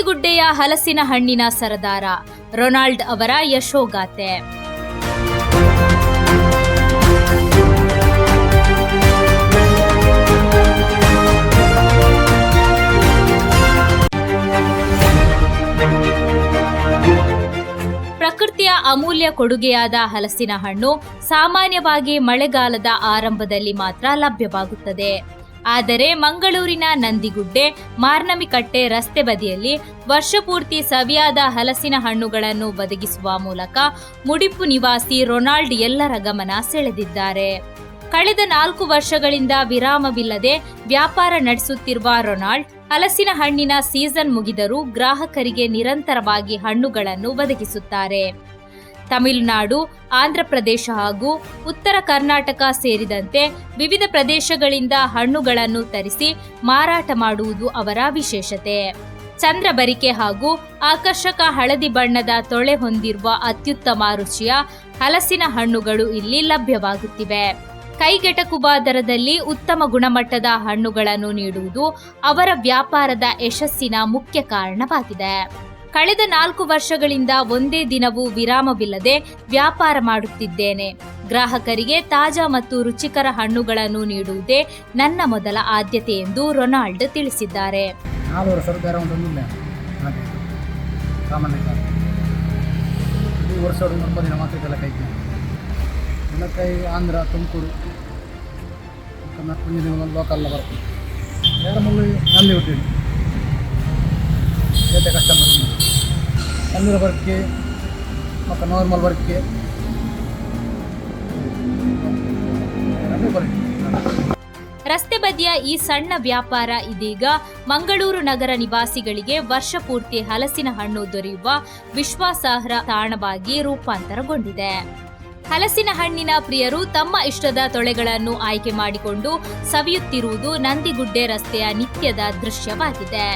ನಂದಿಗುಡ್ಡೆಯ ಹಲಸಿನ ಹಣ್ಣಿನ ಸರದಾರ ರೊನಾಲ್ಡ್ ಅವರ ಯಶೋಗಾಥೆ. ಪ್ರಕೃತಿಯ ಅಮೂಲ್ಯ ಕೊಡುಗೆಯಾದ ಹಲಸಿನ ಹಣ್ಣು ಸಾಮಾನ್ಯವಾಗಿ ಮಳೆಗಾಲದ ಆರಂಭದಲ್ಲಿ ಮಾತ್ರ ಲಭ್ಯವಾಗುತ್ತದೆ. ಆದರೆ ಮಂಗಳೂರಿನ ನಂದಿಗುಡ್ಡೆ ಮಾರ್ನಮಿಕಟ್ಟೆ ರಸ್ತೆ ಬದಿಯಲ್ಲಿ ವರ್ಷಪೂರ್ತಿ ಸವಿಯಾದ ಹಲಸಿನ ಹಣ್ಣುಗಳನ್ನು ಒದಗಿಸುವ ಮೂಲಕ ಮುಡಿಪು ನಿವಾಸಿ ರೊನಾಲ್ಡ್ ಎಲ್ಲರ ಗಮನ ಸೆಳೆದಿದ್ದಾರೆ. ಕಳೆದ 4 ವರ್ಷಗಳಿಂದ ವಿರಾಮವಿಲ್ಲದೆ ವ್ಯಾಪಾರ ನಡೆಸುತ್ತಿರುವ ರೊನಾಲ್ಡ್ ಹಲಸಿನ ಹಣ್ಣಿನ ಸೀಸನ್ ಮುಗಿದರೂ ಗ್ರಾಹಕರಿಗೆ ನಿರಂತರವಾಗಿ ಹಣ್ಣುಗಳನ್ನು ಒದಗಿಸುತ್ತಾರೆ. ತಮಿಳುನಾಡು, ಆಂಧ್ರಪ್ರದೇಶ ಹಾಗೂ ಉತ್ತರ ಕರ್ನಾಟಕ ಸೇರಿದಂತೆ ವಿವಿಧ ಪ್ರದೇಶಗಳಿಂದ ಹಣ್ಣುಗಳನ್ನು ತರಿಸಿ ಮಾರಾಟ ಮಾಡುವುದು ಅವರ ವಿಶೇಷತೆ. ಚಂದ್ರಬರಿಕೆ ಹಾಗೂ ಆಕರ್ಷಕ ಹಳದಿ ಬಣ್ಣದ ತೊಳೆ ಹೊಂದಿರುವ ಅತ್ಯುತ್ತಮ ರುಚಿಯ ಹಲಸಿನ ಹಣ್ಣುಗಳು ಇಲ್ಲಿ ಲಭ್ಯವಾಗುತ್ತಿವೆ. ಕೈಗೆಟಕುವ ದರದಲ್ಲಿ ಉತ್ತಮ ಗುಣಮಟ್ಟದ ಹಣ್ಣುಗಳನ್ನು ನೀಡುವುದು ಅವರ ವ್ಯಾಪಾರದ ಯಶಸ್ಸಿನ ಮುಖ್ಯ ಕಾರಣವಾಗಿದೆ. ಕಳೆದ 4 ವರ್ಷಗಳಿಂದ ಒಂದೇ ದಿನವೂ ವಿರಾಮವಿಲ್ಲದೆ ವ್ಯಾಪಾರ ಮಾಡುತ್ತಿದ್ದೇನೆ. ಗ್ರಾಹಕರಿಗೆ ತಾಜಾ ಮತ್ತು ರುಚಿಕರ ಹಣ್ಣುಗಳನ್ನು ನೀಡುವುದೇ ನನ್ನ ಮೊದಲ ಆದ್ಯತೆ ಎಂದು ರೊನಾಲ್ಡ್ ತಿಳಿಸಿದ್ದಾರೆ. 4 ವರ್ಷ ಬೇರೆ ಒಂದೊಂದಿಲ್ಲ ಸಾಮಾನ್ಯ ಈ ವರ್ಷ 9 ದಿನ ಮಾತ್ರ ಕೈ ಆಂಧ್ರ ತುಮಕೂರು ಕುಂಜಿ ಲೋಕಲ್ ಬರ್ತದೆ. ಬೇರೆ ಮುಳ್ಳು ನಂದಿ ಹುಟ್ಟಿದ್ದು ಜೊತೆ ಕಸ್ಟಮರ್ ತಂದಿರೋ ವರ್ಕ್ಗೆ ಮತ್ತು ನಾರ್ಮಲ್ ವರ್ಕ್ಗೆ ರಸ್ತೆ ಬದಿಯ ಈ ಸಣ್ಣ ವ್ಯಾಪಾರ ಇದೀಗ ಮಂಗಳೂರು ನಗರ ನಿವಾಸಿಗಳಿಗೆ ವರ್ಷಪೂರ್ತಿ ಹಲಸಿನ ಹಣ್ಣು ದೊರೆಯುವ ವಿಶ್ವಾಸಾರ್ಹ ತಾಣವಾಗಿ ರೂಪಾಂತರಗೊಂಡಿದೆ. ಹಲಸಿನ ಹಣ್ಣಿನ ಪ್ರಿಯರು ತಮ್ಮ ಇಷ್ಟದ ತೊಳೆಗಳನ್ನು ಆಯ್ಕೆ ಮಾಡಿಕೊಂಡು ಸವಿಯುತ್ತಿರುವುದು ನಂದಿಗುಡ್ಡೆ ರಸ್ತೆಯ ನಿತ್ಯದ ದೃಶ್ಯವಾಗಿದೆ.